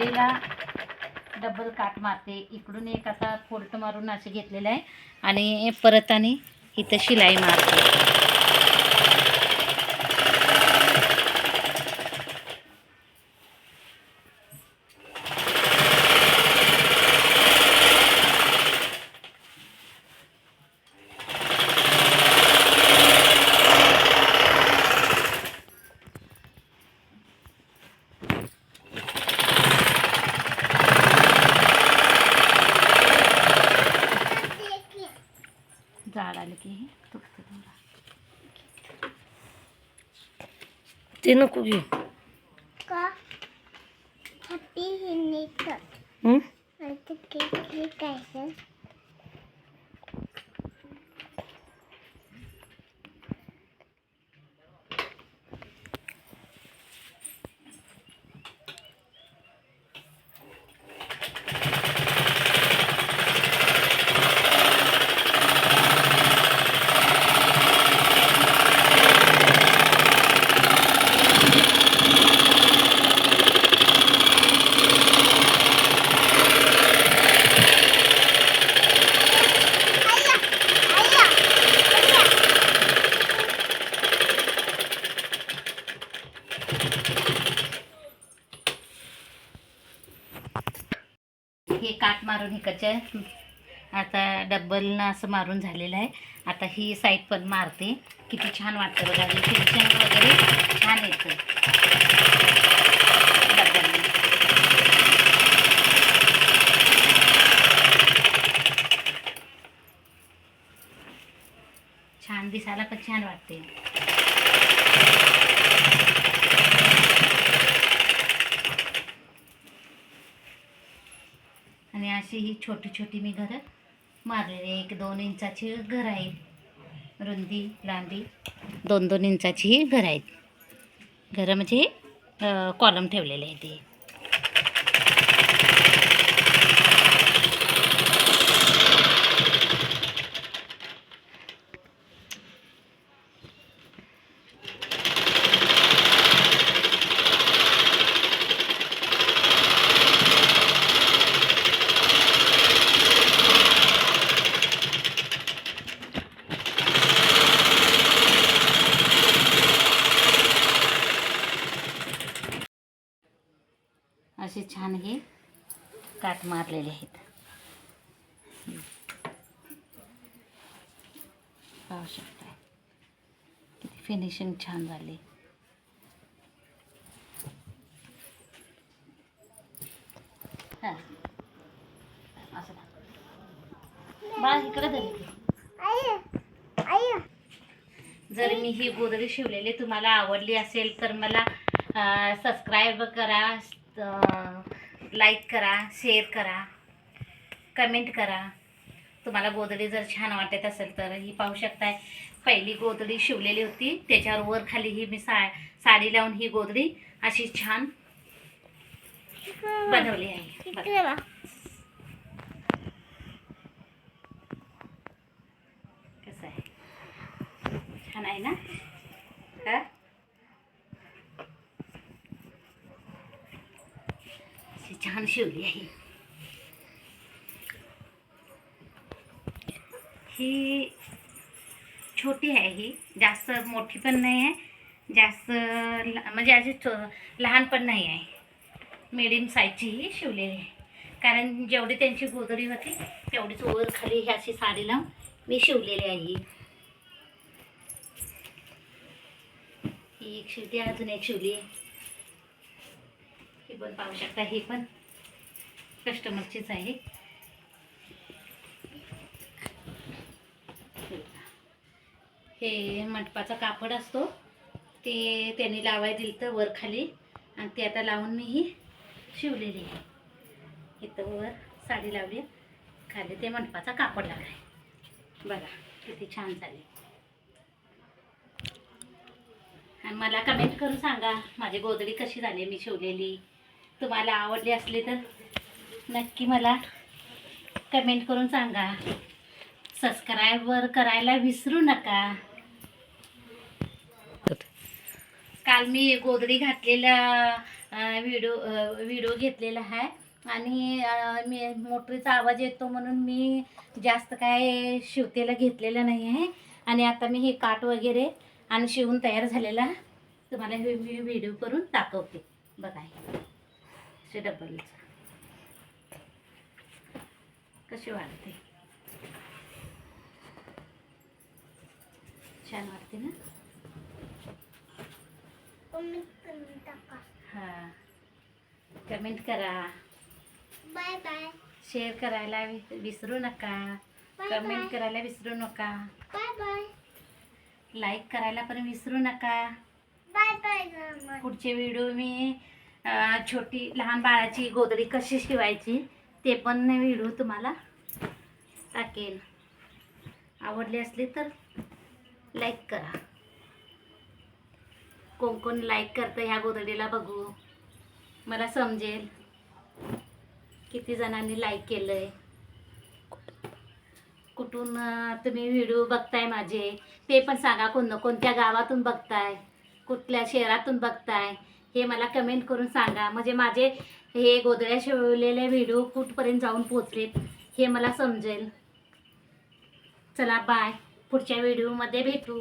साडीला double काट मारते. इकडून एक आता फोल्ट मारून असे घेतलेलं आहे आणि परत आणि इथं शिलाई मारते. जाड आलं की तुटतं थोडा. ते नको घे का हॅपी हिंदी कर आणि ते केक काय हे काट मारून इकडच्या आता डबलनं असं मारून झालेलं आहे. आता ही साईड पण मारते. किती छान वाटतं बघा. फिनिशिंग वगैरे छान येतं डबलनं. छान दिसायला पण छान वाटते. आणि अशी ही छोटी छोटी मी घरं मारलेली. 1-2 इंचाची घर आहेत. रुंदी लांबी 2-2 इंचाची ही घर आहेत. घरं म्हणजे कॉलम ठेवलेले आहे ते. असे छान हे काट मारलेले आहेत. पाहू शकता किती फिनिशिंग छान झाली. हां असं बाळ इकडे धरली. जर मी ही गोदडी शिवलेली तुम्हाला आवडली असेल तर मला सबस्क्राईब करा, लाईक करा, शेअर करा, कमेंट करा. तुम्हाला गोदडी जर छान वाटत असेल तर ही पाहू शकताय. पहिली गोदडी शिवलेली होती त्याच्यावर वर खाली ही मी साडी लावून ही गोदडी अशी छान बनवली आहे. कसं आहे, छान आहे ना? हा छान शिवली आहे. ही छोटी आहे. ही जास्त मोठी पण नाही आहे, जास्त म्हणजे अशी लहान पण नाही आहे. मीडियम साईजची ही शिवलेली आहे. कारण जेवढी त्यांची गोदडी होती तेवढीच वर खाली ही अशी साडी लावून मी शिवलेली आहे. ही एक शिवली, अजून एक शिवली. ही पण पाहू शकता. ही पण कस्टमरचीच आहे. हे मंडपाचा कापड असतो ते त्यांनी लावायला दिलं तर वर खाली, आणि ते आता लावून मी ही शिवलेली आहे. इथं वर साडी लावली, खाली ते मंडपाचा कापड लावलाय. बघा किती छान झाली. आणि मला कमेंट करून सांगा माझी गोदडी कशी झाली मी शिवलेली. तुम्हाला आवडली असली तर नक्की मला कमेंट करून सांगा. सबस्क्राईब करायला विसरू नका. काल मी गोधडी घातलेला व्हिडिओ घेतलेला आहे आणि मी मोटरीचा आवाज येतो म्हणून मी जास्त काय शिवतेला घेतलेलं नाही आहे. आणि आता मी हे काठ वगैरे आणि शिवून तयार झालेला तुम्हाला हे मी व्हिडिओ करून दाखवते. बघा हे डबलचं कशी वाटते, छान वाटते ना. हां, कमेंट करा, बाय बाय शेअर करायला विसरू नका, कमेंट करायला विसरू नका, बाय बाय लाईक करायला पण विसरू नका. Bye bye. पुढचे व्हिडिओ मी छोटी लहान बाळाची गोधडी कशी शिवायची ते पण व्हिडिओ तुम्हाला टाकेल. आवडली असली तर लाईक करा. कोण कोण लाईक करतं ह्या गोधडीला बघू, मला समजेल किती जणांनी लाईक केलं आहे. कुठून तुम्ही व्हिडिओ बघताय माझे ते पण सांगा. कोणत्या गावातून बघताय, कुठल्या शहरातून बघताय हे मला कमेंट करून सांगा. म्हणजे माझे हे गोधड्या शिवलेले व्हिडिओ कुठपर्यंत जाऊन पोचलेत हे मला समजेल. चला बाय, पुढच्या व्हिडिओमध्ये भेटू.